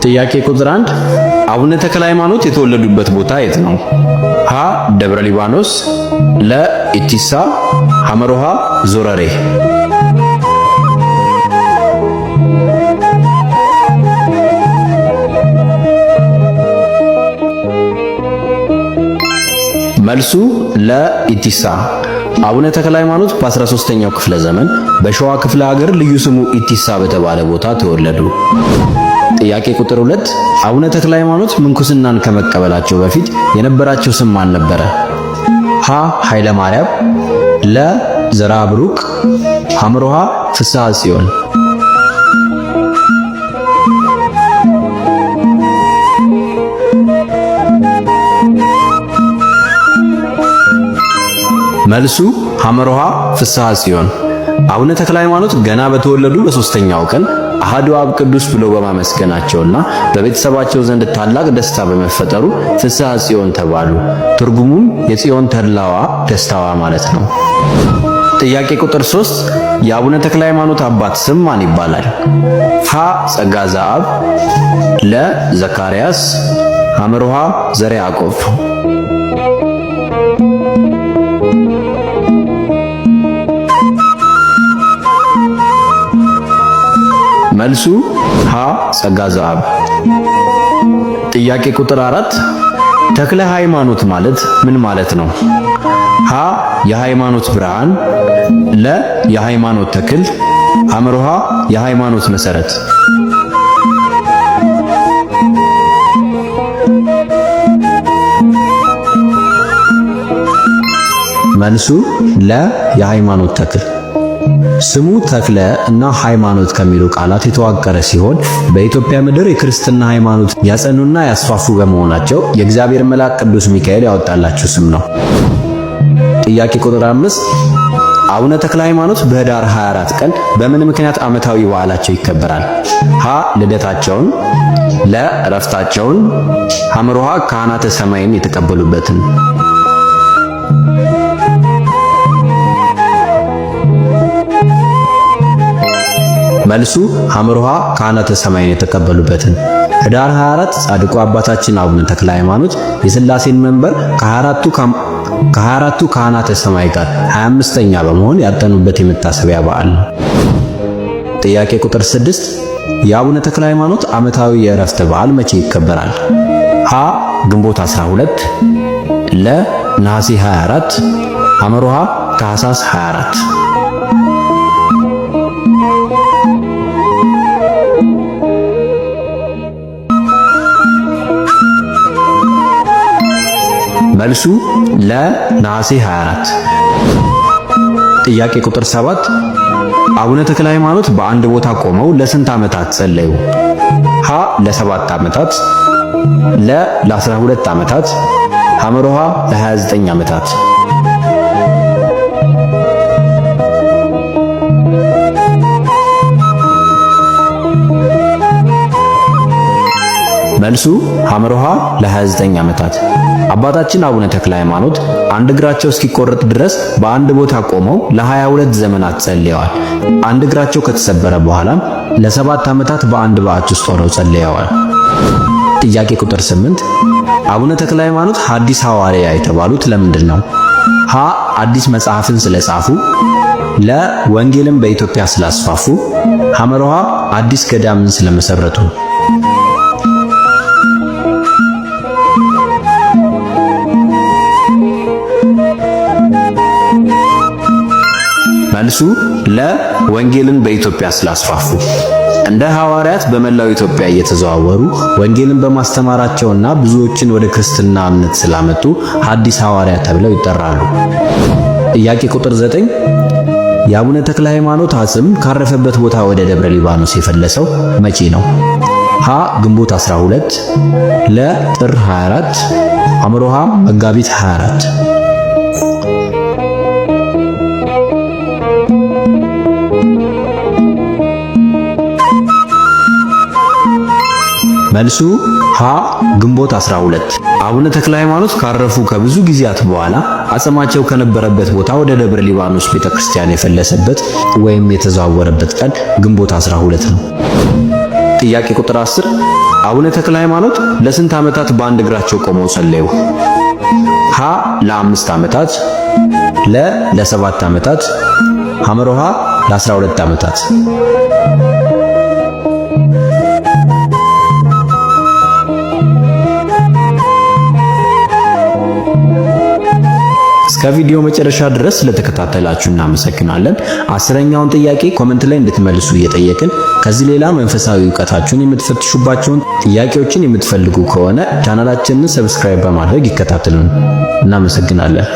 ጥያቄ ቁጥር 1 አቡነ ተክለ ሃይማኖት የተወለዱበት ቦታ የት ነው? ሀ ደብረ ሊባኖስ፣ ለ ኢቲሳ፣ ሐመሮሃ ዞረሬ። መልሱ ለ ኢቲሳ። አቡነ ተክለ ሃይማኖት በ13ኛው ክፍለ ዘመን በሸዋ ክፍለ ሀገር ልዩ ስሙ ኢቲሳ በተባለ ቦታ ተወለዱ። ጥያቄ ቁጥር 2 አቡነ ተክለ ሃይማኖት ምንኩስናን ከመቀበላቸው በፊት የነበራቸው ስም ማን ነበረ? ሀ ኃይለ ማርያም፣ ለ ዘራ ብሩክ፣ ሐመሮሃ ፍስሐ ጽዮን። መልሱ ሐመሮሃ ፍስሐ ጽዮን። አቡነ ተክለ ሃይማኖት ገና በተወለዱ በ3ኛው ቀን አሐዱ አብ ቅዱስ ብለው በማመስገናቸውና በቤተሰባቸው ዘንድ ታላቅ ደስታ በመፈጠሩ ፍስሐ ጽዮን ተባሉ። ትርጉሙም የጽዮን ተድላዋ ደስታዋ ማለት ነው። ጥያቄ ቁጥር 3 የአቡነ ተክለ ሃይማኖት አባት ስም ማን ይባላል? ሀ ጸጋ ዘአብ፣ ለ ዘካርያስ፣ ሐመሮሃ ዘርዓ ያዕቆብ። መልሱ ሀ ጸጋ ዘአብ። ጥያቄ ቁጥር 4 ተክለ ሃይማኖት ማለት ምን ማለት ነው? ሀ የሃይማኖት ብርሃን፣ ለ የሃይማኖት ተክል፣ ሐመሮሃ የሃይማኖት መሰረት። መልሱ ለ የሃይማኖት ተክል። ስሙ ተክለ እና ሃይማኖት ከሚሉ ቃላት የተዋቀረ ሲሆን በኢትዮጵያ ምድር የክርስትና ሃይማኖት ያጸኑና ያስፋፉ በመሆናቸው የእግዚአብሔር መልአክ ቅዱስ ሚካኤል ያወጣላቸው ስም ነው። ጥያቄ ቁጥር 5 አቡነ ተክለ ሃይማኖት በኅዳር 24 ቀን በምን ምክንያት ዓመታዊ በዓላቸው ይከበራል? ሀ ልደታቸውን፣ ለ ዕረፍታቸውን፣ ሐመሮሃ ካህናተ ሰማይን የተቀበሉበትን። መልሱ ሐመሮሃ ካህናተ ሰማይን የተቀበሉበትን። ኅዳር 24 ጻድቁ አባታችን አቡነ ተክለ ሃይማኖት የሥላሴን መንበር ከ24ቱ ካህናተ ሰማይ ጋር 25ኛ በመሆን ያጠኑበት የመታሰቢያ በዓል ነው። ጥያቄ ቁጥር 6 የአቡነ ተክለ ሃይማኖት ዓመታዊ የዕረፍት በዓል መቼ ይከበራል? ሀ ግንቦት 12፣ ለ ነሐሴ 24፣ ሐመሮሃ ታኅሳስ 24። መልሱ ለነሐሴ 24። ጥያቄ ቁጥር 7 አቡነ ተክለ ሃይማኖት በአንድ ቦታ ቆመው ለስንት ዓመታት ጸለዩ? ሀ ለ7 ዓመታት፣ ለ ለ12 ዓመታት፣ ሐመሮሃ ለ29 ዓመታት። መልሱ ሐመሮሃ ለ29 ዓመታት። አባታችን አቡነ ተክለ ሃይማኖት አንድ እግራቸው እስኪቆረጥ ድረስ በአንድ ቦታ ቆመው ለ22 ዘመናት ጸልየዋል። አንድ እግራቸው ከተሰበረ በኋላም ለ7 ዓመታት በአንድ በዓት ውስጥ ሆነው ጸልየዋል። ጥያቄ ቁጥር 8 አቡነ ተክለ ሃይማኖት ሐዲስ ሐዋርያ የተባሉት ለምንድን ነው? ሀ አዲስ መጽሐፍን ስለጻፉ፣ ለ ወንጌልን በኢትዮጵያ ስላስፋፉ፣ ሐመሮሃ አዲስ ገዳምን ስለመሰረቱ። መልሱ ለወንጌልን በኢትዮጵያ ስላስፋፉ። እንደ ሐዋርያት በመላው ኢትዮጵያ እየተዘዋወሩ ወንጌልን በማስተማራቸውና ብዙዎችን ወደ ክርስትና እምነት ስላመጡ ሐዲስ ሐዋርያ ተብለው ይጠራሉ። ጥያቄ ቁጥር 9 የአቡነ ተክለ ሃይማኖት አጽም ካረፈበት ቦታ ወደ ደብረ ሊባኖስ የፈለሰው መቼ ነው? ሀ ግንቦት 12፣ ለ ጥር 24፣ ሐመሮሃ መጋቢት 24። መልሱ ሀ ግንቦት 12። አቡነ ተክለ ሃይማኖት ካረፉ ከብዙ ጊዜያት በኋላ አጽማቸው ከነበረበት ቦታ ወደ ደብረ ሊባኖስ ቤተክርስቲያን የፈለሰበት ወይም የተዘዋወረበት ቀን ግንቦት 12 ነው። ጥያቄ ቁጥር 10 አቡነ ተክለ ሃይማኖት ለስንት ዓመታት በአንድ እግራቸው ቆመው ጸለዩ? ሀ ለ5 ዓመታት፣ ለ7 ዓመታት፣ ሐመሮሃ ለ12 ዓመታት። እስከ ቪዲዮ መጨረሻ ድረስ ስለተከታተላችሁ እናመሰግናለን። 10ኛውን ጥያቄ ኮሜንት ላይ እንድትመልሱ እየጠየቅን ከዚህ ሌላ መንፈሳዊ ዕውቀታችሁን የምትፈትሹባቸውን ጥያቄዎችን የምትፈልጉ ከሆነ ቻናላችንን ሰብስክራይብ በማድረግ ይከታተሉን። እናመሰግናለን።